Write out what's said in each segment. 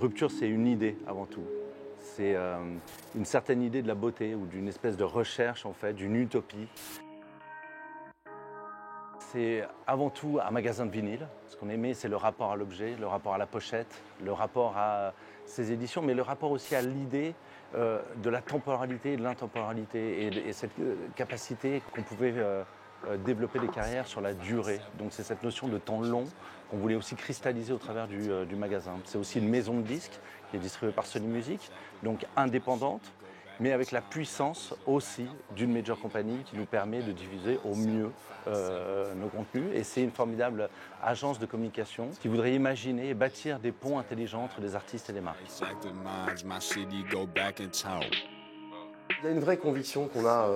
Rupture, c'est une idée avant tout. C'est une certaine idée de la beauté ou d'une espèce de recherche, en fait, d'une utopie. C'est avant tout un magasin de vinyle. Ce qu'on aimait, c'est le rapport à l'objet, le rapport à la pochette, le rapport à ses éditions, mais le rapport aussi à l'idée de la temporalité et de l'intemporalité et cette capacité qu'on pouvait développer des carrières sur la durée. Donc c'est cette notion de temps long qu'on voulait aussi cristalliser au travers du magasin. C'est aussi une maison de disques qui est distribuée par Sony Music, donc indépendante, mais avec la puissance aussi d'une major company qui nous permet de diffuser au mieux nos contenus. Et c'est une formidable agence de communication qui voudrait imaginer et bâtir des ponts intelligents entre les artistes et les marques. Il y a une vraie conviction qu'on a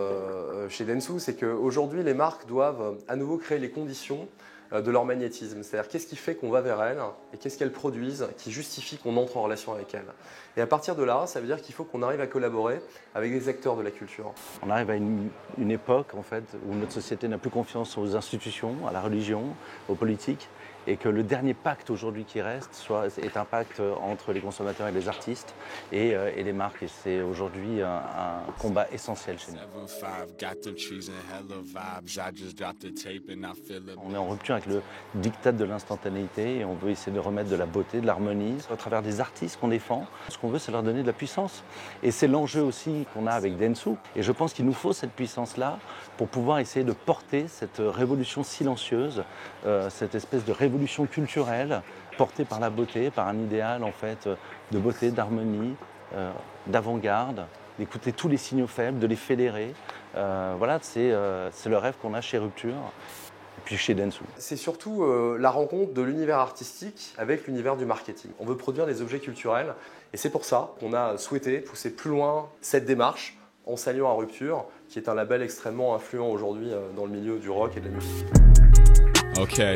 chez Dentsu, c'est qu'aujourd'hui les marques doivent à nouveau créer les conditions de leur magnétisme. C'est-à-dire qu'est-ce qui fait qu'on va vers elles et qu'est-ce qu'elles produisent qui justifie qu'on entre en relation avec elles. Et à partir de là, ça veut dire qu'il faut qu'on arrive à collaborer avec des acteurs de la culture. On arrive à une époque en fait, où notre société n'a plus confiance aux institutions, à la religion, aux politiques, et que le dernier pacte aujourd'hui qui reste est un pacte entre les consommateurs et les artistes et les marques. Et c'est aujourd'hui un combat essentiel chez nous. On est en rupture avec le diktat de l'instantanéité et on veut essayer de remettre de la beauté, de l'harmonie au travers des artistes qu'on défend. Ce qu'on veut, c'est leur donner de la puissance. Et c'est l'enjeu aussi qu'on a avec Dentsu. Et je pense qu'il nous faut cette puissance-là pour pouvoir essayer de porter cette révolution silencieuse, cette espèce de révolution culturelle portée par la beauté, par un idéal en fait de beauté, d'harmonie, d'avant-garde, d'écouter tous les signaux faibles, de les fédérer. Voilà, c'est le rêve qu'on a chez Rupture et puis chez Dentsu. C'est surtout la rencontre de l'univers artistique avec l'univers du marketing. On veut produire des objets culturels et c'est pour ça qu'on a souhaité pousser plus loin cette démarche en s'alliant à Rupture, qui est un label extrêmement influent aujourd'hui dans le milieu du rock et de la musique. Okay.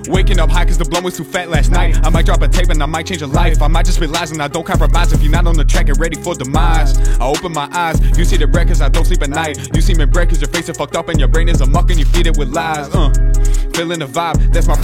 Waking up high cause the blunt was too fat last night. I might drop a tape and I might change a life. I might just realize and I don't compromise. If you're not on the track and ready for demise, I open my eyes, you see the red cause I don't sleep at night. You seem in bread cause your face is fucked up and your brain is a muck and you feed it with lies. Feeling the vibe, that's my